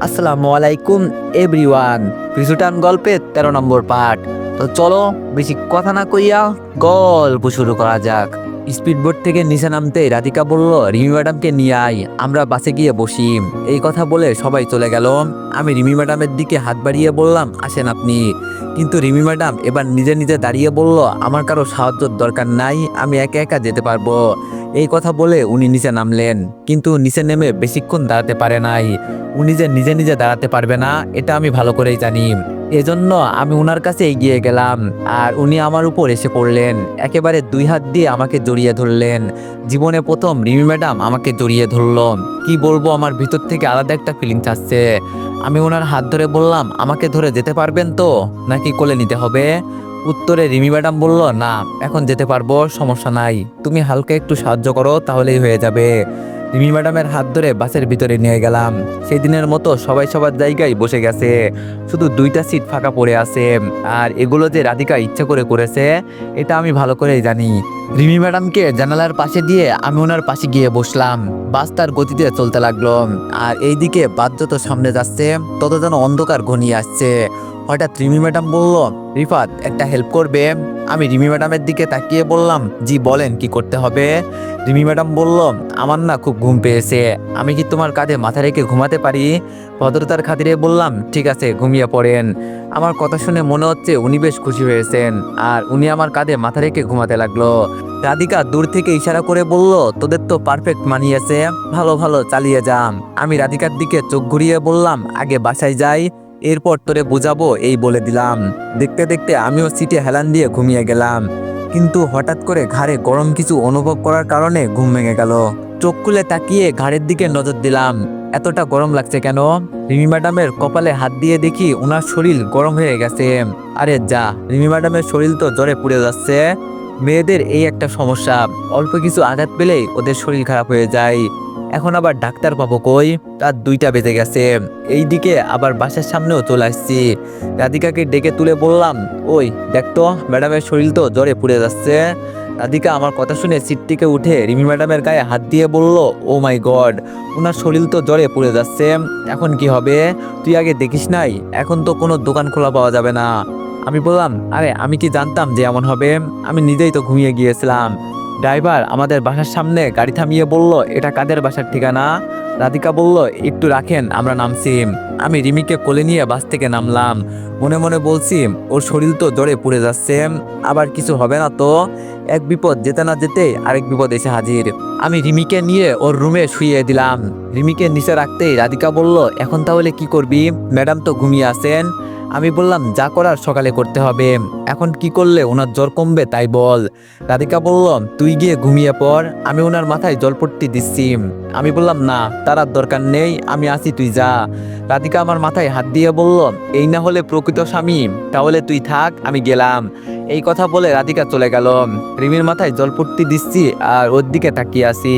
আসসালামু আলাইকুম এভরিওয়ান। পিছুটান গল্পের 13 নম্বর পার্ট। তো চলো বেশি কথা না কইয়া গল্প শুরু করা যাক। স্পিডবোট থেকে নিচে নামতে রাধিকা বলল, রিমি ম্যাডামকে নিয়ে আয়, আমরা বাসে গিয়ে বসি। এই কথা বলে সবাই চলে গেল। আমি রিমি ম্যাডামের দিকে হাত বাড়িয়ে বললাম, আসেন আপনি। কিন্তু রিমি ম্যাডাম এবার নিজে নিজে দাঁড়িয়ে বলল, আমার কারো সাহায্যের দরকার নাই, আমি একা একা যেতে পারবো। এই কথা বলে উনি নিচে নামলেন, কিন্তু নিচে নেমে বেশিক্ষণ দাঁড়াতে পারে নাই। উনি যে নিজে নিজে দাঁড়াতে পারবে না এটা আমি ভালো করেই জানি। এজন্য আমি উনার কাছে এগিয়ে গেলাম, আর উনি আমার উপর এসে পড়লেন। একেবারে দুই হাত দিয়ে আমাকে জড়িয়ে ধরলেন। জীবনে প্রথম রিমি ম্যাডাম আমাকে জড়িয়ে ধরলো। কি বলবো, আমার ভিতর থেকে আলাদা একটা ফিলিংস আসছে। আমি ওনার হাত ধরে বললাম, আমাকে ধরে যেতে পারবেন তো, নাকি কোলে নিতে হবে? উত্তরে রিমি ম্যাডাম বলল, না এখন যেতে পারবো, সমস্যা নাই, তুমি হালকা একটু সাহায্য করো তাহলেই হয়ে যাবে। রিমি ম্যাডামের হাত ধরে বাসের ভিতরে নিয়ে গেলাম। সেই দিনের মতো সবাই সবার জায়গায় বসে গেছে, শুধু দুইটা সিট ফাঁকা পড়ে আছে। আর এগুলো যে রাধিকা ইচ্ছা করে করেছে এটা আমি ভালো করেই জানি। রিমি ম্যাডামকে জানালার পাশে দিয়ে আমি ওনার পাশে গিয়ে বসলাম। বাস তার গতিতে চলতে লাগলো, আর এইদিকে বাস যত সামনে যাচ্ছে তত যেন অন্ধকার ঘনিয়ে আসছে। হঠাৎ রিমি ম্যাডাম বলল, রিফাত একটা হেল্প করবে? আমি রিমি ম্যাডামের দিকে তাকিয়ে বললাম, জি বলেন, কি করতে হবে? রিমি ম্যাডাম বলল, আমার না খুব ঘুম পেয়েছে, আমি কি তোমার কাঁধে মাথা রেখে ঘুমাতে পারি? ভদ্রতার খাতিরে বললাম, ঠিক আছে ঘুমিয়ে পড়েন। আমার কথা শুনে মনে হচ্ছে উনি বেশ খুশি হয়েছেন, আর উনি আমার কাঁধে মাথা রেখে ঘুমাতে লাগলো। রাধিকা দূর থেকে ইশারা করে বলল, তোদের তো পারফেক্ট মানিয়েছে, ভালো ভালো চালিয়ে যাম। আমি রাধিকার দিকে চোখ ঘুরিয়ে বললাম, আগে বাসায় যাই, এরপর তোরে বুঝাবো, এই বলে দিলাম। দেখতে দেখতে আমিও সিটে হেলান দিয়ে ঘুমিয়ে গেলাম। কিন্তু হঠাৎ করে ঘাড়ে গরম কিছু অনুভব করার কারণে ঘুম ভেঙে গেল। চোখ খুলে তাকিয়ে ঘাড়ের দিকে নজর দিলাম, এতটা গরম লাগছে কেন? রিমি ম্যাডামের কপালে হাত দিয়ে দেখি ওনার শরীর গরম হয়ে গেছে। আরে যা, রিমি ম্যাডামের শরীর তো জ্বরে পুড়ে যাচ্ছে। মেয়েদের এই একটা সমস্যা, অল্প কিছু আঘাত পেলেই ওদের শরীর খারাপ হয়ে যায়। এখন আবার ডাক্তার পাবো কই? রাত 2টা বেজে গেছে। এইদিকে আবার বাসার সামনেও চলে আসছি। রাধিকাকে ডেকে তুলে বললাম, ওই দেখতো, ম্যাডামের শরীর তো জ্বরে পুড়ে যাচ্ছে। রাধিকা আমার কথা শুনে সিট থেকে উঠে রিমি ম্যাডামের গায়ে হাত দিয়ে বলল, ও মাই গড, ওনার শরীর তো জ্বরে পুড়ে যাচ্ছে, এখন কি হবে? তুই আগে দেখিস নাই? এখন তো কোনো দোকান খোলা পাওয়া যাবে না। আমি বললাম, আরে আমি কি জানতাম যে এমন হবে, আমি নিজেই তো ঘুমিয়ে গিয়েছিলাম। ড্রাইভার আমাদের বাসার সামনে গাড়ি থামিয়ে বলল, এটা কাদের বাসার ঠিকানা? রাধিকা বলল, একটু রাখেন, আমরা নামছি। আমি রিমিকে কোলে নিয়ে বাস থেকে নামলাম। মনে মনে বলছি, ওর শরীর তো জ্বরে পুড়ে যাচ্ছে, আবার কিছু হবে না তো? এক বিপদ যেতে না যেতে আরেক বিপদ এসে হাজির। আমি রিমিকে নিয়ে ওর রুমে শুইয়ে দিলাম। রিমিকে নিচে রাখতেই রাধিকা বলল, এখন তাহলে কি করবি? ম্যাডাম তো ঘুমিয়ে আছেন। আমি বললাম, যা করার সকালে করতে হবে, এখন কি করলে ওনার জ্বর কমবে তাই বল। রাধিকা বলল, তুই গিয়ে ঘুমিয়ে পড়, আমি ওনার মাথায় জলপট্টি দিচ্ছি। আমি বললাম, না তার আর দরকার নেই, আমি আসি, তুই যা। রাধিকা আমার মাথায় হাত দিয়ে বলল, এই না হলে প্রকৃত স্বামী, তাহলে তুই থাক, আমি গেলাম। এই কথা বলে রাধিকা চলে গেল। রিমির মাথায় জলপট্টি দিচ্ছি আর ওর দিকে তাকিয়ে আসি।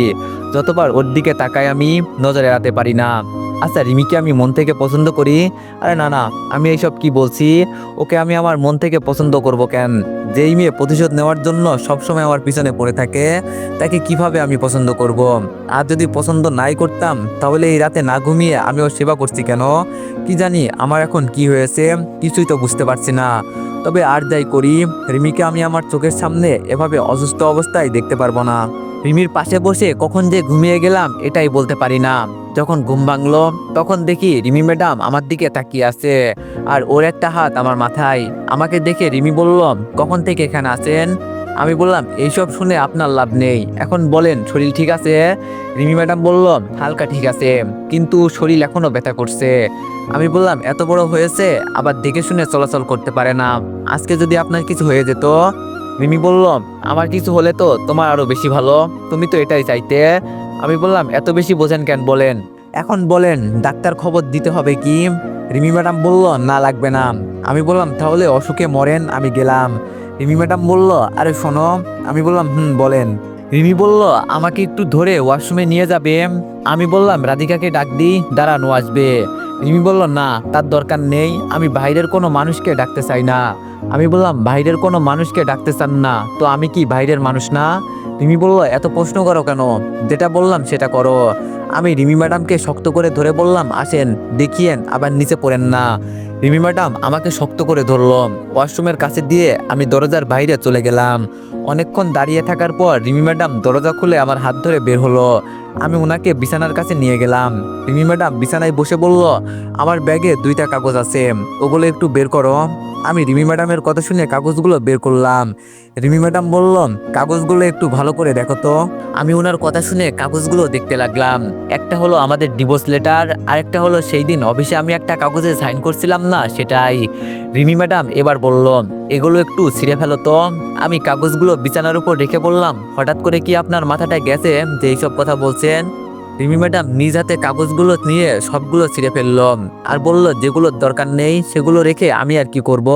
যতবার ওর দিকে তাকাই আমি, নজর এড়াতে পারি না। আচ্ছা, রিমিকে আমি মন থেকে পছন্দ করি? আরে না না, আমি এইসব কি বলছি? ওকে আমি আমার মন থেকে পছন্দ করব কেন? যেই মেয়ে প্রতিশোধ নেওয়ার জন্য সবসময় আমার পিছনে পড়ে থাকে, তাকে কিভাবে আমি পছন্দ করব? আর যদি পছন্দ নাই করতাম তাহলে এই রাতে না ঘুমিয়ে আমি ওর সেবা করছি কেন? কি জানি আমার এখন কি হয়েছে, কিছুই তো বুঝতে পারছি না। তবে আর যাই করি, রিমিকে আমি আমার চোখের সামনে এভাবে অসুস্থ অবস্থায় দেখতে পারবো না। রিমির পাশে বসে কখন যে ঘুমিয়ে গেলাম এটাই বলতে পারি না। যখন ঘুম ভাঙলো তখন দেখি রিমি ম্যাডাম আমার দিকে তাকিয়ে আছে, আর ওর একটা হাত আমার মাথায়। আমাকে দেখে রিমি বলল, কখন থেকে এখানে আছেন? আমি বললাম, এইসব শুনে আপনার লাভ নেই, এখন বলেন শরীর ঠিক আছে? রিমি ম্যাডাম বলল, হালকা ঠিক আছে, কিন্তু শরীর এখনো ব্যথা করছে। আমি বললাম, এত বড় হয়েছে আবার দেখে শুনে চলাচল করতে পারে না, আজকে যদি আপনার কিছু হয়ে যেত? রিমি বলল, আমার কিছু হলে তো তোমার আরো বেশি ভালো, তুমি তো এটাই চাইতে। আমি বললাম, এত বেশি বোঝেন কেন বলেন? এখন বলেন ডাক্তার খবর দিতে হবে কি? রিমি ম্যাডাম বলল, না লাগবে না। আমি বললাম, তাহলে অসুখে মরেন, আমি গেলাম। রিমি ম্যাডাম বলল, আরে শোনো। আমি বললাম, বলেন। রিমি বলল, আমাকে একটু ধরে ওয়াশরুমে নিয়ে যাবে। আমি বললাম, রাধিকাকে ডাক দিই, দাঁড়ানো আসবে। রিমি বলল, না তার দরকার নেই, আমি বাইরের কোনো মানুষকে ডাকতে চাই না। আমি বললাম, বাইরের কোনো মানুষকে ডাকতে চান না তো আমি কি বাইরের মানুষ না? রিমি বলল, এত প্রশ্ন করো কেন, যেটা বললাম সেটা করো। আমি রিমি ম্যাডামকে শক্ত করে ধরে বললাম, আসেন দেখিয়েন, আবার নিচে পড়েন না। রিমি ম্যাডাম আমাকে শক্ত করে ধরল। ওয়াশরুমের কাছে দিয়ে আমি দরজার বাইরে চলে গেলাম। অনেকক্ষণ দাঁড়িয়ে থাকার পর রিমি ম্যাডাম দরজা খুলে আমার হাত ধরে বের হলো। আমি ওনাকে বিছানার কাছে নিয়ে গেলাম। রিমি ম্যাডাম বিছানায় বসে বলল, আমার ব্যাগে 2টা কাগজ আছে, ওগুলো একটু বের করো। আমি রিমি ম্যাডামের কথা শুনে কাগজগুলো বের করলাম। রিমি ম্যাডাম বলল, কাগজগুলো একটু ভালো করে দেখো তো। আমি ওনার কথা শুনে কাগজগুলো দেখতে লাগলাম। একটা হলো আমাদের ডিভোর্স লেটার, আরেকটা হলো সেই দিন অফিসে আমি একটা কাগজে সাইন করছিলাম না, সেটাই। রিমি ম্যাডাম এবার বলল, এগুলো একটু ছিঁড়ে ফেলো তো। আমি কাগজগুলো বিছানার উপর রেখে বললাম, হঠাৎ করে কি আপনার মাথাটা গেছে যে এইসব কথা বলছেন? রিমি ম্যাডাম নিজ হাতে কাগজগুলো নিয়ে সবগুলো ছিঁড়ে ফেলল আর বলল, যেগুলোর দরকার নেই সেগুলো রেখে আমি আর কি করব?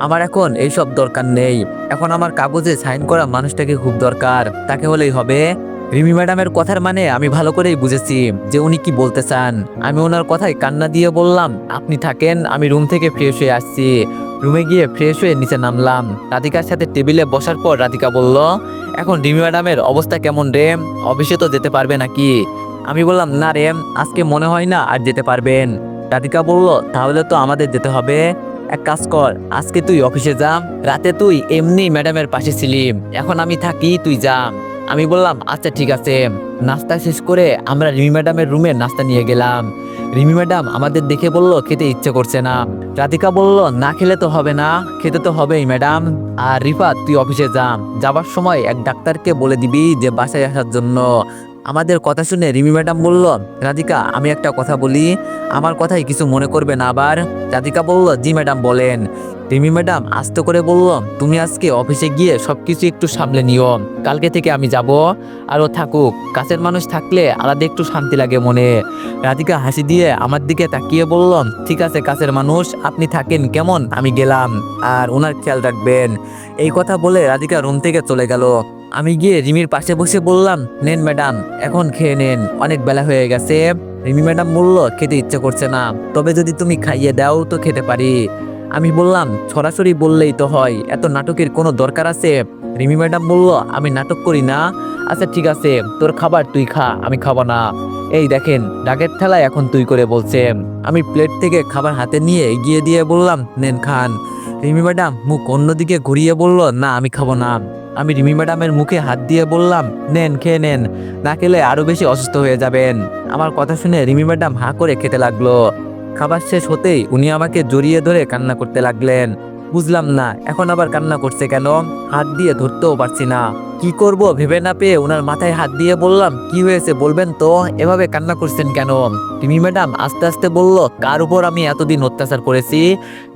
আমার এখন এইসব দরকার নেই, এখন আমার কাগজে সাইন করা মানুষটাকে খুব দরকার, তাকে হলেই হবে। রিমি ম্যাডামের কথার মানে আমি ভালো করেই বুঝেছি যে উনি কি বলতে চান। আমি ওনার কথায় কান্না দিয়ে বললাম, আপনি থাকেন, আমি রুম থেকে ফ্রেশ হয়ে আসছি। রুমে গিয়ে ফ্রেশ হয়ে নিচে নামলাম। রাধিকার সাথে টেবিলে বসার পর রাধিকা বলল, এখন রিমি ম্যাডামের অবস্থা কেমন রে, অফিসে তো যেতে পারবে নাকি? আমি বললাম, না রে, আজকে মনে হয় না আর যেতে পারবেন। রাধিকা বলল, তাহলে তো আমাদের যেতে হবে। এক কাজ কর, আজকে তুই অফিসে যা, রাতে তুই এমনি ম্যাডামের পাশে ছিলি, এখন আমি থাকি, তুই যা। আমি বললাম, আচ্ছা ঠিক আছে। নাস্তা শেষ করে আমরা রিমি ম্যাডামের রুমে নাস্তা নিয়ে গেলাম। রিমি ম্যাডাম আমাদের দেখে বলল, খেতে ইচ্ছে করছে না। রাধিকা বলল, না খেলে তো হবে না, খেতে তো হবেই ম্যাডাম। আর রিফাত, তুই অফিসে যা, যাবার সময় এক ডাক্তারকে বলে দিবি যে বাসায় আসার জন্য। আমাদের কথা শুনে রিমি ম্যাডাম বলল, রাধিকা আমি একটা কথা বলি, আমার কথাই কিছু মনে করবে না আবার? রাধিকা বলল, জি ম্যাডাম বলেন। রিমি ম্যাডাম আস্তে করে বলল, তুমি আজকে অফিসে গিয়ে সবকিছু একটু সামলে নিও, কালকে থেকে আমি যাব। আর ও থাকুক, কাছের মানুষ থাকলে আলাদা একটু শান্তি লাগে মনে। রাধিকা হাসি দিয়ে আমার দিকে তাকিয়ে বলল, ঠিক আছে কাছের মানুষ, আপনি থাকেন কেমন, আমি গেলাম, আর ওনার খেয়াল রাখবেন। এই কথা বলে রাধিকা রুম থেকে চলে গেল। আমি গিয়ে রিমির পাশে বসে বললাম, নেন ম্যাডাম, এখন খেয়ে নেন, অনেক বেলা হয়ে গেছে। রিমি ম্যাডাম বলল, খেতে ইচ্ছে করছে না, তবে যদি তুমি খাইয়ে দাও তো খেতে পারি। আমি বললাম, সরাসরি বললেই তো হয়, এত নাটকের কোনো দরকার আছে? রিমি ম্যাডাম বলল, আমি নাটক করি না। আচ্ছা ঠিক আছে, তোর খাবার তুই খা, আমি খাবো না। এই দেখেন, ডাকের ঠেলায় এখন তুই করে বলছে। আমি প্লেট থেকে খাবার হাতে নিয়ে এগিয়ে দিয়ে বললাম, নেন খান। রিমি ম্যাডাম মুখ অন্যদিকে ঘুরিয়ে বলল, না আমি খাবো না। আমি রিমি ম্যাডামের মুখে হাত দিয়ে বললাম, নেন খেয়ে নেন, না খেলে আরো বেশি অসুস্থ হয়ে যাবেন। আমার কথা শুনে রিমি ম্যাডাম হাঁ করে খেতে লাগলো। খাবার শেষ হতেই উনি আমাকে জড়িয়ে ধরে কান্না করতে লাগলেন। বুঝলাম না এখন আবার কান্না করছে কেন, হাত দিয়ে ধরতেও পারছি না। কি করব ভেবে না পেয়ে ওনার মাথায় হাত দিয়ে বললাম, কি হয়েছে বলবেন তো, এভাবে কান্না করছেন কেন? রিমি ম্যাডাম আস্তে আস্তে বলল, কার উপর আমি এতদিন অত্যাচার করেছি,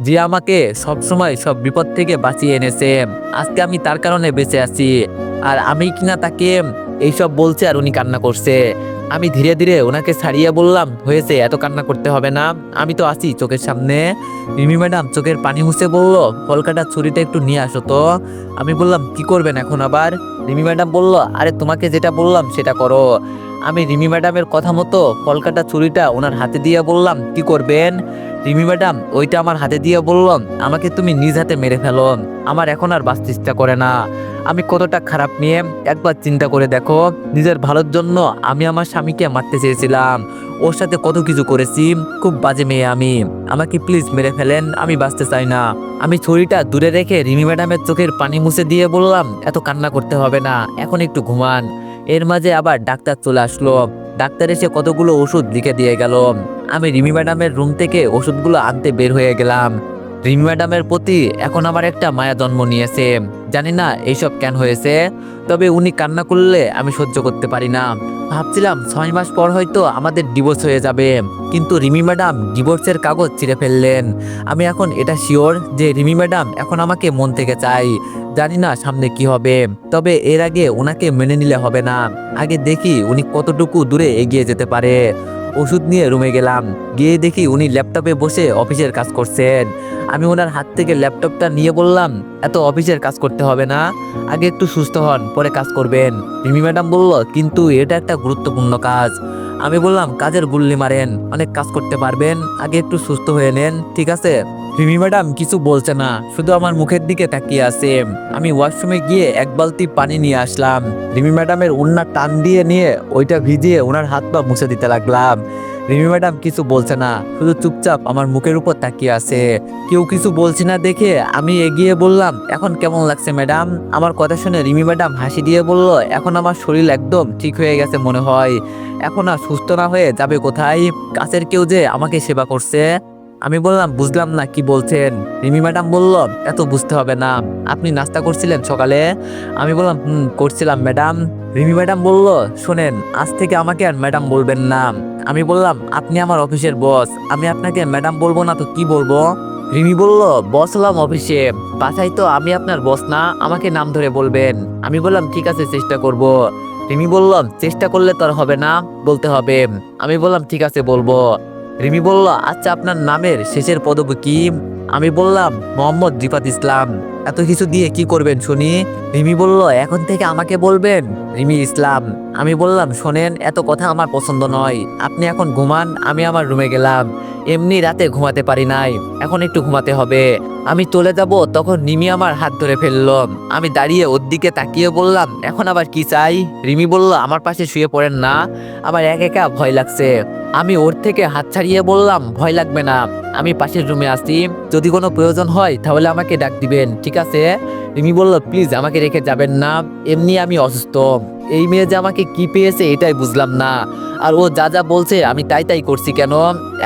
যে আমাকে সব সময় সব বিপদ থেকে বাঁচিয়ে এনেছে, আজকে আমি তার কারণে বেঁচে আছি, আর আমি কিনা তাকে এইসব বলছে আর উনি কান্না করছে। আমি ধীরে ধীরে ওনাকে ছাড়িয়ে বললাম, হয়েছে, এত কান্না করতে হবে না, আমি তো আছি চোখের সামনে। রিমি ম্যাডাম চোখের পানি মুছে বলল, কলকাটার ছুরিটা একটু নিয়ে আসো তো। আমি বললাম, কি করবেন এখন আবার? রিমি ম্যাডাম বলল, আরে তোমাকে যেটা বললাম সেটা করো। আমি রিমি ম্যাডামের কথা মতো কলকাটা ছুরিটা ওনার হাতে দিয়ে বললাম, কি করবেন? রিমি ম্যাডাম ওইটা আমার হাতে দিয়ে বলল, আমাকে তুমি নিজ হাতে মেরে ফেলো, আমার এখন আর বাঁচতে ইচ্ছা করে না। আমি কতটা খারাপ নিয়ে একবার চিন্তা করে দেখো, নিজের ভালোর জন্য আমি আমার স্বামীকে মারতে চেয়েছিলাম, ওর সাথে কত কিছু করেছি, খুব বাজে মেয়ে আমি, আমাকে প্লিজ মেরে ফেলেন, আমি বাঁচতে চাই না। আমি ছুরিটা দূরে রেখে রিমি ম্যাডামের চোখের পানি মুছে দিয়ে বললাম, এত কান্না করতে হবে না, এখন একটু ঘুমান। এর মাঝে আবার ডাক্তার চলে আসলো। ডাক্তার এসে কতগুলো ওষুধ লিখে দিয়ে গেল। আমি রিমি ম্যাডামের রুম থেকে ওষুধগুলো আনতে বের হয়ে গেলাম। রিমি ম্যাডামের প্রতি এখন আমার একটা মায়া জন্ম নিয়েছে। জানি না এইসব কেন হয়েছে, তবে উনি কান্না করলে আমি সহ্য করতে পারি না। ভাবছিলাম 6 মাস পর হয়তো আমাদের ডিভোর্স হয়ে যাবে, কিন্তু রিমি ম্যাডাম ডিভোর্সের কাগজ ছিঁড়ে ফেললেন। আমি এখন এটা শিওর যে রিমি ম্যাডাম এখন আমাকে মন থেকে চাই। জানি না সামনে কি হবে, তবে এর আগে ওনাকে মেনে নিলে হবে না, আগে দেখি উনি কতটুকু দূরে এগিয়ে যেতে পারে। ওষুধ নিয়ে রুমে গেলাম, গিয়ে দেখি উনি ল্যাপটপে বসে অফিসের কাজ করছেন। আমি ওনার হাত থেকে ল্যাপটপটা নিয়ে বললাম, এত অফিসের কাজ করতে হবে না, আগে একটু সুস্থ হন, পরে কাজ করবেন। রিমি ম্যাডাম বলল, কিন্তু এটা একটা গুরুত্বপূর্ণ কাজ। আমি বললাম, কাজের গুল্লি মারেন, অনেক কাজ করতে পারবেন, আগে একটু সুস্থ হয়ে নেন, ঠিক আছে? রিমি ম্যাডাম কিছু বলছে না, শুধু আমার মুখের দিকে তাকিয়ে আছে। আমি ওয়াশরুমে গিয়ে এক বালতি পানি নিয়ে আসলাম। রিমি ম্যাডামের ওড়না টান দিয়ে নিয়ে ওইটা ভিজিয়ে ওনার হাত পা মুছে দিতে লাগলাম। রিমি ম্যাডাম কিছু বলছে না, শুধু চুপচাপ আমার মুখের উপর তাকিয়ে আছে। কেউ কিছু বলছে না দেখে আমি এগিয়ে বললাম, এখন কেমন লাগছে ম্যাডাম? আমার কথা শুনে রিমি ম্যাডাম হাসি দিয়ে বলল, এখন আমার শরীর একদম ঠিক হয়ে গেছে মনে হয়। এখন আর সুস্থ না হয়ে যাবে কোথায়? কাছের কেউ যে আমাকে সেবা করছে। আমি বললাম, বুঝলাম না কি বলছেন। রিমি ম্যাডাম বলল, এত বুঝতে হবে না, আপনি নাস্তা করছিলেন সকালে? আমি বললাম, করছিলাম ম্যাডাম। রিমি ম্যাডাম বলল, শোনেন, আজ থেকে আমাকে আর ম্যাডাম বলবেন না। আমি বললাম, আপনি আমার অফিসের বস, আমি আপনাকে ম্যাডাম বলবো না তো কি বলবো? রিমি বলল, বস হলাম অফিসে, বাসায় তো আমি আপনার বস না, আমাকে নাম ধরে বলবেন। আমি বললাম, ঠিক আছে, চেষ্টা করব। রিমি বলল, চেষ্টা করলে তো আর হবে না, বলতে হবে। আমি বললাম, ঠিক আছে, বলবো। রিমি বলল, আচ্ছা, আপনার নামের শেষের পদবি কি? আমি বললাম, মোহাম্মদ রিফাত ইসলাম। এত কিছু দিয়ে কি করবেন শুনি? রিমি বলল, এখন থেকে আমাকে বলবেন রিমি ইসলাম। আমি বললাম, শোনেন, এত কথা আমার পছন্দ নয়, আপনি এখন ঘুমান, আমি আমার রুমে গেলাম। এমনি রাতে ঘুমাতে পারি নাই, এখন একটু ঘুমাতে হবে। আমি চলে যাব, তখন রিমি আমার হাত ধরে ফেললো। আমি দাঁড়িয়ে ওর দিকে তাকিয়ে বললাম, এখন আবার কি চাই? রিমি বলল, আমার পাশে শুয়ে পড়েন না, আমার একা ভয় লাগছে। আমি ওর থেকে হাত ছাড়িয়ে বললাম, ভয় লাগবে না, আমি পাশের রুমে আসি, যদি কোনো প্রয়োজন হয় তাহলে আমাকে ডাক দিবেন, ঠিক আছে? রিমি বলল, প্লিজ আমাকে রেখে যাবেন না, এমনি আমি অসুস্থ। এই মেয়ে যে আমাকে কি পেয়েছে এটাই বুঝলাম না, আর ও যা যা বলছে আমি তাই তাই করছি কেন?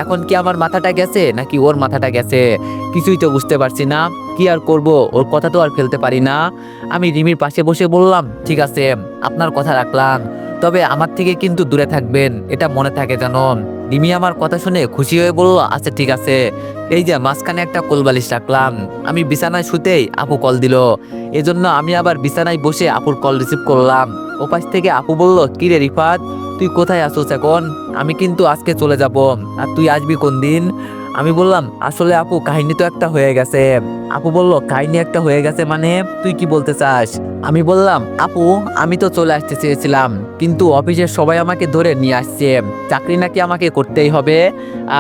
এখন কি আমার মাথাটা গেছে নাকি ওর মাথাটা গেছে? কিছুই তো বুঝতে পারছি না। কি আর করব, ওর কথা তো আর ফেলতে পারি না। আমি রিমির পাশে বসে বললাম, ঠিক আছে, আপনার কথা রাখলাম, তবে আমার থেকে কিন্তু দূরে থাকবেন, এটা মনে থাকে জানো। রিমি আমার কথা শুনে খুশি হয়ে বলল, আচ্ছা ঠিক আছে। এই যে মাঝখানে একটা কোলবালিশ রাখলাম। আমি বিছানায় শুতেই আপু কল দিল, এজন্য আমি আবার বিছানায় বসে আপুর কল রিসিভ করলাম। ওপাশ থেকে আপু বলল, কি রে রিফাত, তুই কোথায় আসোস এখন? আমি কিন্তু আজকে চলে যাব, আর তুই আসবি কোন দিন? আমি বললাম, আসলে আপু কাহিনী তো একটা হয়ে গেছে। আপু বলল, কাহিনী একটা হয়ে গেছে মানে? তুই কি বলতে চাস? আমি বললাম, আপু আমি তো চলে আসতে চেয়েছিলাম, কিন্তু অফিসের সবাই আমাকে ধরে নিয়ে আসছে, চাকরি নাকি আমাকে করতেই হবে।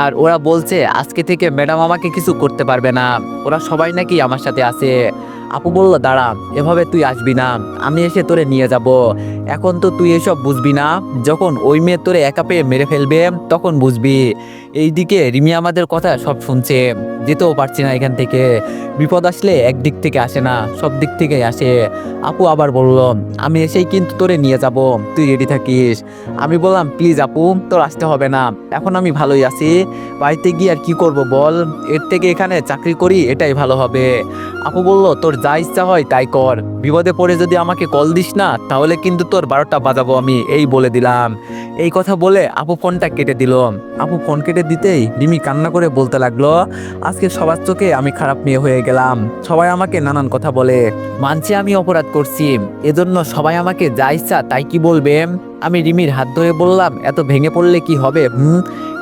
আর ওরা বলছে আজকে থেকে ম্যাডাম আমাকে কিছু করতে পারবে না, ওরা সবাই নাকি আমার সাথে আছে। আপু বলল, দাঁড়া, এভাবে তুই আসবি না, আমি এসে তোরে নিয়ে যাব। এখন তো তুই এসব বুঝবি না, যখন ওই মেয়ে তোরে একা পেয়ে মেরে ফেলবে তখন বুঝবি। এইদিকে রিমি আমাদের কথা সব শুনছে, যেতেও পারছি না এখান থেকে। বিপদ আসলে একদিক থেকে আসে না, সব দিক থেকেই আসে। আপু আবার বলল, আমি এসেই কিন্তু তোরে নিয়ে যাব, তুই রেডি থাকিস। আমি বললাম, প্লিজ আপু, তোর আসতে হবে না, এখন আমি ভালোই আছি। বাড়িতে গিয়ে আর কি করব বল, এর থেকে এখানে চাকরি করি, এটাই ভালো হবে। আপু বলল, তোর যা ইচ্ছা হয় তাই কর, বিপদে পড়ে যদি আমাকে কল দিস না তাহলে কিন্তু তোর 12টা বাজাবো আমি, এই বলে দিলাম। এই কথা বলে আপু ফোনটা কেটে দিল। আপু ফোন কেটে দিতেই রিমি কান্না করে বলতে লাগলো, আজকে সবার চোখে আমি খারাপ মেয়ে হয়ে গেলাম, সবাই আমাকে নানান কথা বলে, মানছে আমি অপরাধ করছি, এজন্য সবাই আমাকে যা ইচ্ছা তাই কি বলবে। আমি রিমির হাত ধরে বললাম, এত ভেঙে পড়লে কি হবে?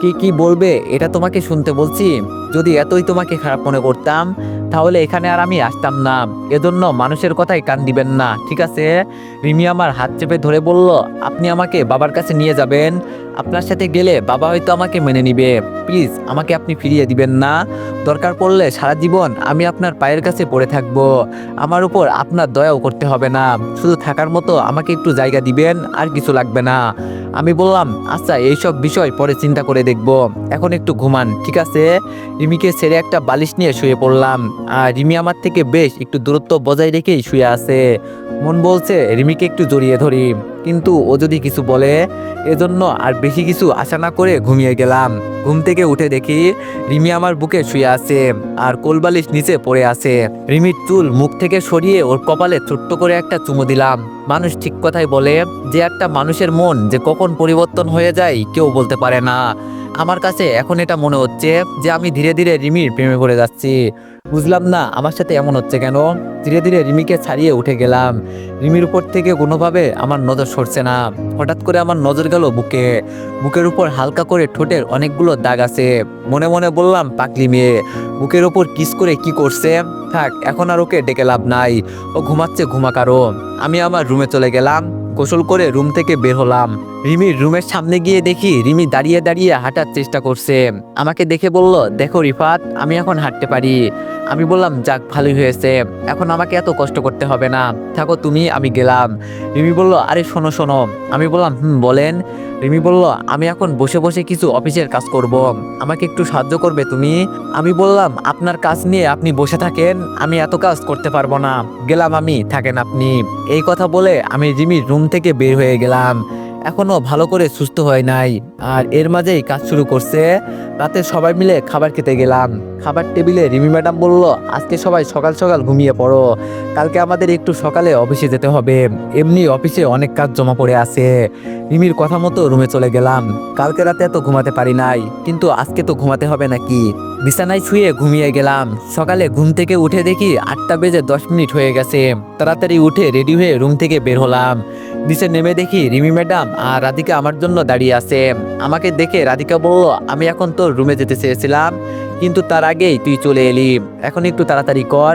কি কি বলবে এটা তোমাকে শুনতে বলছি? যদি এতই তোমাকে খারাপ মনে করতাম তাহলে এখানে আর আমি আসতাম না, এজন্য মানুষের কথাই কান দিবেন না, ঠিক আছে? রিমি আমার হাত চেপে ধরে বলল, আপনি আমাকে বাবার কাছে নিয়ে যাবেন, আপনার সাথে গেলে বাবা হয়তো আমাকে মেনে নিবে, প্লিজ আমাকে আপনি ফিরিয়ে দিবেন না, দরকার পড়লে সারা জীবন আমি আপনার পায়ের কাছে পড়ে থাকবো, আমার উপর আপনার দয়াও করতে হবে না, শুধু থাকার মতো আমাকে একটু জায়গা দিবেন, আর কিছু লাগবে না। আমি বললাম, আচ্ছা এইসব বিষয় পরে চিন্তা করে দেখব, এখন একটু ঘুমান, ঠিক আছে? রিমিকে ছেড়ে একটা বালিশ নিয়ে শুয়ে পড়লাম, আর রিমি আমার থেকে বেশ একটু দূরত্ব বজায় রেখেই শুয়ে আছে। মন বলছে রিমিকে একটু জড়িয়ে ধরি, কিন্তু ও যদি কিছু বলে, এজন্য আর বেশি কিছু আশা না করে ঘুমিয়ে গেলাম। ঘুম থেকে উঠে দেখি রিমি আমার বুকে শুয়ে আছে, আর কোলবালিশ নিচে পড়ে আছে। রিমির চুল মুখ থেকে সরিয়ে ওর কপালে ছোট্ট করে একটা চুমু দিলাম। মানুষ ঠিক কথাই বলে যে একটা মানুষের মন যে কখন পরিবর্তন হয়ে যায় কেউ বলতে পারে না। আমার কাছে এখন এটা মনে হচ্ছে যে আমি ধীরে ধীরে রিমির প্রেমে পড়ে যাচ্ছি। বুঝলাম না আমার সাথে এমন হচ্ছে কেন। ধীরে ধীরে রিমিকে ছাড়িয়ে উঠে গেলাম। রিমির উপর থেকে কোনোভাবে আমার নজর সরছে না। হঠাৎ করে আমার নজর গেল বুকের উপর হালকা করে ঠোঁটের অনেকগুলো দাগ আছে। মনে মনে বললাম, পাগলি মেয়ে, বুকের ওপর কিস করে কি করছে। থাক, এখন আর ওকে ডেকে লাভ নাই। ও ঘুমাচ্ছে, ঘুমাক আরো। আমি আমার রুমে চলে গেলাম। গোসল করে রুম থেকে বের হলাম। রিমির রুমের সামনে গিয়ে দেখি রিমি দাঁড়িয়ে দাঁড়িয়ে হাঁটার চেষ্টা করছে। আমাকে দেখে বলল, দেখো রিফাত, আমি এখন হাঁটতে পারি। আমি বললাম, যাক, ভালোই হয়েছে, এখন আমাকে এত কষ্ট করতে হবে না, থাকো তুমি, আমি গেলাম। রিমি বলল, আরে শোনো শোনো। আমি বললাম, বলেন। রিমি বলল, আমি এখন বসে বসে কিছু অফিসের কাজ করব, আমাকে একটু সাহায্য করবে তুমি? আমি বললাম, আপনার কাজ নিয়ে আপনি বসে থাকেন, আমি এত কাজ করতে পারবো না, গেলাম আমি, থাকেন আপনি। এই কথা বলে আমি রিমির রুম থেকে বের হয়ে গেলাম। এখনো ভালো করে সুস্থ হয় নাই, আর এর মাঝেই কাজ শুরু করছে। রাতে সবাই মিলে খাবার খেতে গেলাম। খাবার টেবিলে রিমি ম্যাডাম বলল, আজকে সবাই সকাল সকাল ঘুমিয়ে পড়ো, কালকে আমাদের একটু সকালে অফিসে যেতে হবে, এমনি অফিসে অনেক কাজ জমা পড়ে আছে। রিমির কথা মতো রুমে চলে গেলাম। কালকে রাতে এত ঘুমাতে পারি নাই, কিন্তু আজকে তো ঘুমাতে হবে নাকি। বিছানায় শুয়ে ঘুমিয়ে গেলাম। সকালে ঘুম থেকে উঠে দেখি 8:10 হয়ে গেছে। তাড়াতাড়ি উঠে রেডি হয়ে রুম থেকে বের হলাম। নিচে নেমে দেখি রিমি ম্যাডাম আর রাধিকা আমার জন্য দাঁড়িয়ে আছে। আমাকে দেখে রাধিকা বলল, আমি এখন তোর রুমে যেতে চেয়েছিলাম, কিন্তু তার আগেই তুই চলে এলি, এখন একটু তাড়াতাড়ি কর।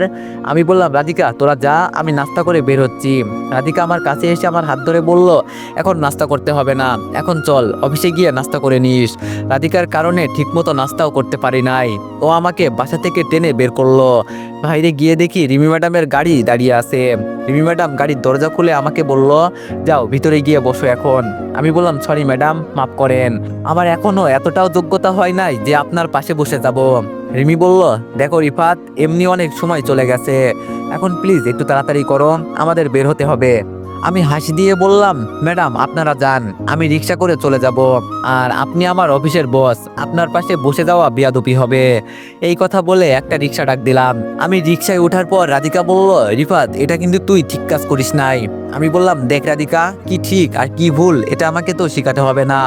আমি বললাম, রাধিকা তোরা যা, আমি নাস্তা করে বের হচ্ছি। রাধিকা আমার কাছে এসে আমার হাত ধরে বলল, এখন নাস্তা করতে হবে না, এখন চল অফিসে গিয়ে নাস্তা করে নিস। রাধিকার কারণে ঠিকমতো নাস্তাও করতে পারি নাই। ও আমাকে বাসা থেকে টেনে বের করলো। বাইরে গিয়ে দেখি রিমি ম্যাডামের গাড়ি দাঁড়িয়ে আছে। রিমি ম্যাডাম গাড়ির দরজা খুলে আমাকে বলল, যাও ভিতরে গিয়ে বসো এখন। আমি বললাম, সরি ম্যাডাম, মাফ করেন, আমার এখনো এতটাও যোগ্যতা হয় নাই যে আপনার পাশে বসে যাব। রিমি বলল, দেখো রিফাত, এমনি অনেক সময় চলে গেছে, এখন প্লিজ একটু তাড়াতাড়ি করো, আমাদের বের হতে হবে। আমি হাসি দিয়ে বললাম, ম্যাডাম আপনারা যান, আমি রিক্সা করে চলে যাব, আর আপনি আমার অফিসের বস, আপনার পাশে বসে যাওয়া বেয়াদবি হবে। এই কথা বলে একটা রিক্সা ডাক দিলাম। আমি রিক্সায় ওঠার পর রাধিকা বলল, রিফাত, এটা কিন্তু তুই ঠিক কাজ করিস নাই। আমি বললাম, দেখ রাধিকা, কি ঠিক আর কি ভুল এটা আমাকে তো শেখাতে হবে না।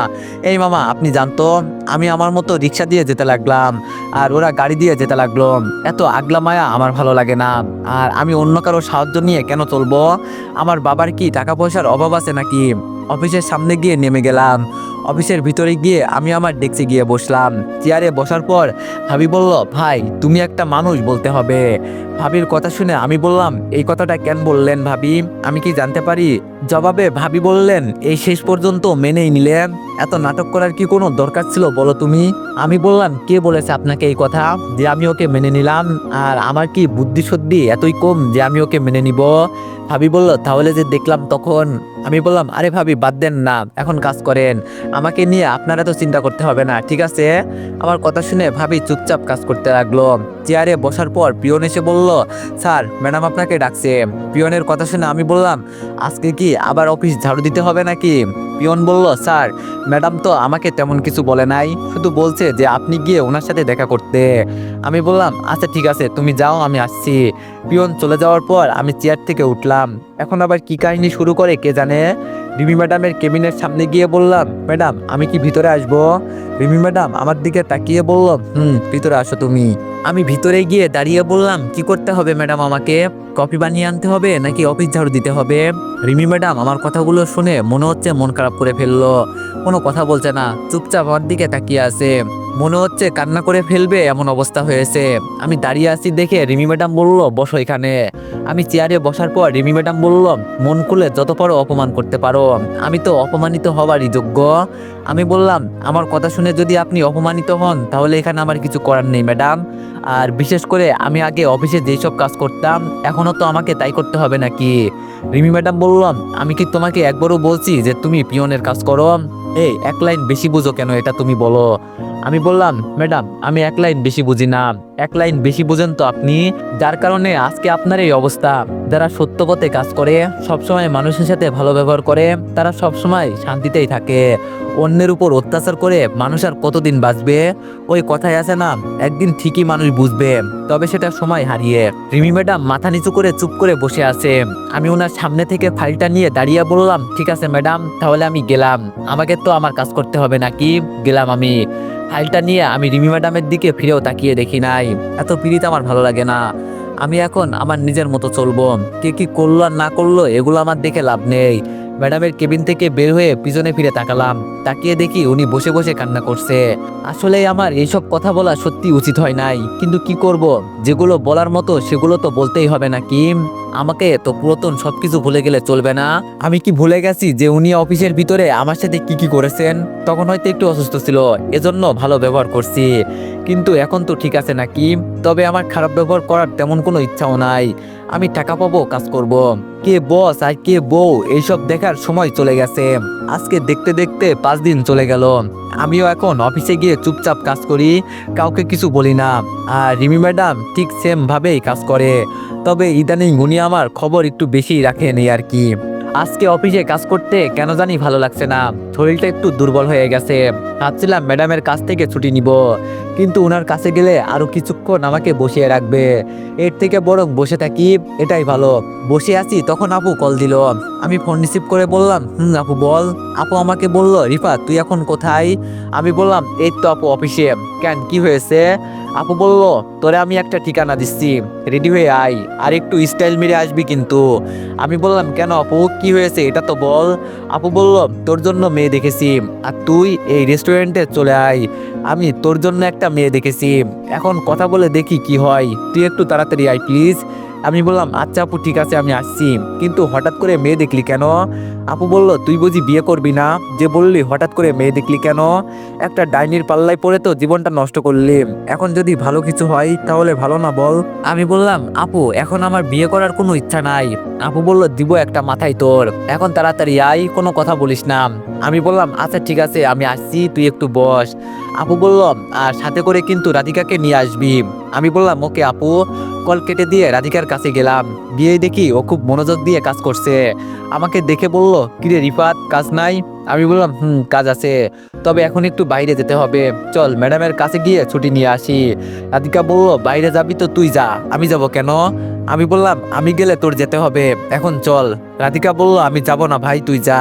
এই মামা, আপনি জানতো, আমি আমার মতো রিক্সা দিয়ে যেতে লাগলাম, আর ওরা গাড়ি দিয়ে যেতে লাগলো। এত আগলা মায়া আমার ভালো লাগে না। আর আমি অন্য কারো সাহায্য নিয়ে কেন চলবো? আমার বাবার কি টাকা পয়সার অভাব আছে নাকি? অফিসের সামনে গিয়ে নেমে গেলাম। অফিসের ভিতরে গিয়ে আমি আমার ডেস্কে গিয়ে বসলাম। চেয়ারে বসার পর ভাবি বলল, ভাই তুমি একটা মানুষ বলতে হবে। ভাবির কথা শুনে আমি বললাম, এই কথাটা কেন বললেন ভাবি, আমি কি জানতে পারি? জবাবে ভাবি বললেন, এই শেষ পর্যন্ত মেনেই নিলেন, এত নাটক করার কি কোনো দরকার ছিল বলো তুমি? আমি বললাম, কে বলেছে আপনাকে এই কথা যে আমি ওকে মেনে নিলাম? আর আমার কি বুদ্ধি সদ্যি এতই কম যে আমি ওকে মেনে নিব? ভাবি বলল, তাহলে যে দেখলাম তখন। আমি বললাম, আরে ভাবি বাদ দেন না, এখন কাজ করেন, আমাকে নিয়ে আপনারা তো চিন্তা করতে হবে না, ঠিক আছে? আমার কথা শুনে ভাবি চুপচাপ কাজ করতে লাগলো। চেয়ারে বসার পর পিয়ন এসে বলল, স্যার ম্যাডাম আপনাকে ডাকছে। পিয়নের কথা শুনে আমি বললাম, আজকে কি আবার অফিস ঝাড়ু দিতে হবে নাকি? পিয়ন বলল, স্যার ম্যাডাম তো আমাকে তেমন কিছু বলে নাই, শুধু বলছে যে আপনি গিয়ে ওনার সাথে দেখা করতে। আমি বললাম, আচ্ছা ঠিক আছে, তুমি যাও, আমি আসছি। পিয়ন চলে যাওয়ার পর আমি চেয়ার থেকে উঠলাম। এখন আবার কি কাহিনী শুরু করে কে জানে। রিমি ম্যাডামের কেবিনের সামনে গিয়ে বললাম, ম্যাডাম আমি কি ভিতরে আসবো? রিমি ম্যাডাম আমার দিকে তাকিয়ে বলল, ভিতরে আসো তুমি। আমি ভিতরে গিয়ে দাঁড়িয়ে বললাম, কি করতে হবে ম্যাডাম আমাকে? কফি বানিয়ে আনতে হবে নাকি অফিস ঝাড়ু দিতে হবে? রিমি ম্যাডাম আমার কথাগুলো শুনে মনে হচ্ছে মন খারাপ করে ফেললো। কোনো কথা বলছে না, চুপচাপ আমার দিকে তাকিয়ে আছে। মনে হচ্ছে কান্না করে ফেলবে এমন অবস্থা হয়েছে। আমি দাঁড়িয়ে আছি দেখে রিমি ম্যাডাম বলল, বসো এখানে। আমি চেয়ারে বসার পর রিমি ম্যাডাম বলল, মন খুলে যত পারো অপমান করতে পারো, আমি তো অপমানিত হওয়ারই যোগ্য। আমি বললাম, আমার কথা শুনে যদি আপনি অপমানিত হন তাহলে এখানে আমার কিছু করার নেই ম্যাডাম। আর বিশেষ করে আমি আগে অফিসে যেই সব কাজ করতাম এখনো তো আমাকে তাই করতে হবে নাকি? রিমি ম্যাডাম বললাম, আমি কি তোমাকে একবারও বলছি যে তুমি পিয়নের কাজ করো? এই এক লাইন বেশি বুঝো কেন এটা তুমি বলো। আমি বললাম, ম্যাডাম আমি এক লাইন বেশি বুঝি না, এক লাইন বেশি বুঝেন তো আপনি, যার কারণে আজকে আপনার এই অবস্থা। যারা সত্য পথে কাজ করে, সবসময় মানুষের সাথে ভালো ব্যবহার করে, তারা সবসময় শান্তিতেই থাকে। অন্যের উপর অত্যাচার করে মানুষ আর কতদিন বাঁচবে? ওই কথাই আছে না, একদিন ঠিকই মানুষ বুঝবে, তবে সেটা সময় হারিয়ে। রিমি ম্যাডাম মাথা নিচু করে চুপ করে বসে আছে। আমি ওনার সামনে থেকে ফাইলটা নিয়ে দাঁড়িয়ে বললাম, ঠিক আছে ম্যাডাম, তাহলে আমি গেলাম, আমাকে তো আমার কাজ করতে হবে নাকি? গেলাম আমি। ফাইলটা নিয়ে আমি রিমি ম্যাডামের দিকে ফিরেও তাকিয়ে দেখি নাই। এত পীড়িত আমার ভালো লাগে না। আমি এখন আমার নিজের মতো চলবো। কে কি করলো আর না করলো এগুলো আমার দেখে লাভ নেই। ম্যাডামের কেবিন থেকে বের হয়ে পিছনে ফিরে তাকালাম। তাকিয়ে দেখি উনি বসে বসে কান্না করছে। আসলে আমার এইসব কথা বলা সত্যি উচিত হয় নাই, কিন্তু কি করব, যেগুলো বলার মতো সেগুলো তো বলতেই হবে নাকি। আমাকে তো পুরাতন সবকিছু ভুলে গেলে চলবে না। আমি কি ভুলে গেছি যে উনি অফিসের ভিতরে আমার সাথে কি কি করেছেন? তখন হয়তো একটু অসুস্থ ছিল, এজন্য ভালো ব্যবহার করছি, কিন্তু এখন তো ঠিক আছে নাকি। তবে আমার খারাপ ব্যবহার করার তেমন কোনো ইচ্ছাও নাই। আমি টাকা পাবো, কাজ করব। কে বস আর কে বউ এইসব দেখার সময় চলে গেছে। আজকে দেখতে দেখতে 5 দিন চলে গেল। আমিও এখন অফিসে গিয়ে চুপচাপ কাজ করি, কাউকে কিছু বলি না। আর রিমি ম্যাডাম ঠিক সেম ভাবেই কাজ করে। তবে ইদানিং উনি আমার খবর একটু বেশি রাখেন এই আর কি। আজকে অফিসে কাজ করতে কেন জানি ভালো লাগছে না, শরীরটা একটু দুর্বল হয়ে গেছে। ভাবছিলাম ম্যাডামের কাছ থেকে ছুটি নিব, কিন্তু ওনার কাছে গেলে আরো কিছুক্ষণ আমাকে বসিয়ে রাখবে। এর থেকে বরং বসে থাকি, এটাই ভালো। বসে আছি তখন আপু কল দিল। আমি ফোন রিসিভ করে বললাম, আপু বল। আপু আমাকে বলল, রিফাত তুই এখন কোথায়? আমি বললাম, এই তো আপু অফিসে। কেন, কি হয়েছে? আপু বলল, তোরে আমি একটা ঠিকানা দিচ্ছি, রেডি হয়ে আয়, আর একটু স্টাইল মেরে আসবি কিন্তু। আমি বললাম, কেন আপু, কি হয়েছে এটা তো বল। আপু বলল, তোর জন্য মেয়ে দেখেছি, আর তুই এই রেস্টুরেন্টে চলে আয়। আমি তোর জন্য একটা মেয়ে দেখেছি, এখন কথা বলে দেখি কি হয়, তুই একটু তাড়াতাড়ি আয় প্লিজ। আমি বললাম, আচ্ছা আপু ঠিক আছে, আমি আসছি, কিন্তু হঠাৎ করে মেয়ে দেখলি কেন? আপু বলল, তুই বুঝি বিয়ে করবি না, যে বললি হঠাৎ করে মেয়ে দেখলি কেন? একটা ডাইনির পাল্লায় পড়ে তো জীবনটা নষ্ট করলি, এখন যদি ভালো কিছু হয় তাহলে ভালো না বল? আমি বললাম, আপু এখন আমার বিয়ে করার কোনো ইচ্ছা নাই। আপু বলল, দিব একটা মাথায় তোর, এখন তাড়াতাড়ি আয়, কোনো কথা বলিস না। আমি বললাম, আচ্ছা ঠিক আছে, আমি আসছি, তুই একটু বস। আপু বলল, আর সাথে করে কিন্তু রাধিকাকে নিয়ে আসবি। আমি বললাম, ওকে আপু। কল কেটে দিয়ে রাধিকার কাছে গেলাম, গিয়ে দেখি ও খুব মনোযোগ দিয়ে কাজ করছে। আমাকে দেখে বলল, কিরে রিফাত, কাজ নাই? আমি বললাম, কাজ আছে, তবে এখন একটু বাইরে যেতে হবে, চল ম্যাডামের কাছে গিয়ে ছুটি নিয়ে আসি। রাধিকা বলল, বাইরে যাবি তো তুই যা, আমি যাব কেন? আমি বললাম, আমি গেলে তোর যেতে হবে, এখন চল। রাধিকা বলল, আমি যাব না ভাই, তুই যা।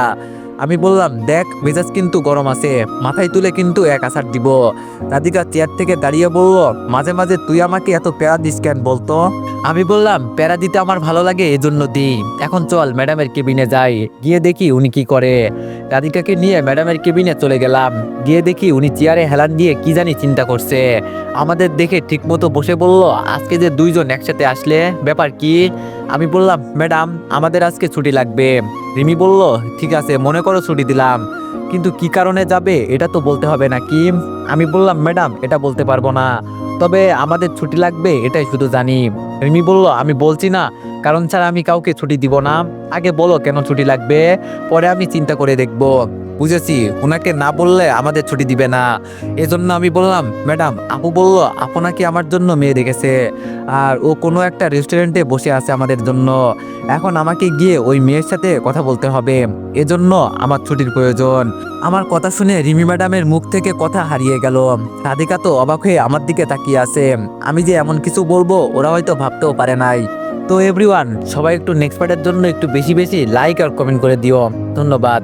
আমি বললাম, দেখ মেজাজ কিন্তু গরম আছে, মাথায় তুলে কিন্তু এক আছাড় দিব। রাধিকা চেয়ার থেকে দাঁড়িয়ে বলল, মাঝে মাঝে তুই আমাকে এত প্যারা দিস কেন বলতো? আমি বললাম, প্যারা দিতে আমার ভালো লাগে এজন্য দিই, এখন চল ম্যাডামের কেবিনে যাই, গিয়ে দেখি উনি কি করে। রাধিকাকে নিয়ে ম্যাডামের কেবিনে চলে গেলাম, গিয়ে দেখি উনি চেয়ারে হেলান দিয়ে কি জানি চিন্তা করছে। আমাদের দেখে ঠিকমতো বসে বলল, আজকে যে দুইজন একসাথে আসলে, ব্যাপার কি? আমি বললাম, ম্যাডাম আমাদের আজকে ছুটি লাগবে। রিমি বলল, ঠিক আছে, মনে করো ছুটি দিলাম, কিন্তু কি কারণে যাবে এটা তো বলতে হবে নাকি? আমি বললাম, ম্যাডাম এটা বলতে পারবো না, তবে আমাদের ছুটি লাগবে এটাই শুধু জানি। রিমি বলল, আমি বলছি না, কারণ ছাড়া আমি কাউকে ছুটি দিব না, আগে বলো কেন ছুটি লাগবে, পরে আমি চিন্তা করে দেখব। বুঝেছি, ওনাকে না বললে আমাদের ছুটি দিবে না, এজন্য আমি বললাম, ম্যাডাম আপু বলল আপনাকে আমার জন্য মেয়ে দেখেছে, আর ও কোনো একটা রেস্টুরেন্টে বসে আছে আমাদের জন্য, এখন আমাকে গিয়ে ওই মেয়ের সাথে কথা বলতে হবে, এজন্য আমার ছুটির প্রয়োজন। আমার কথা শুনে রিমি ম্যাডামের মুখ থেকে কথা হারিয়ে গেল। রাধিকা তো অবাক হয়ে আমার দিকে তাকিয়ে আছে। আমি যে এমন কিছু বলবো ওরা হয়তো ভাবতেও পারে নাই। তো এভরিওয়ান, সবাই একটু নেক্সট পার্টের জন্য একটু বেশি বেশি লাইক আর কমেন্ট করে দিও। ধন্যবাদ।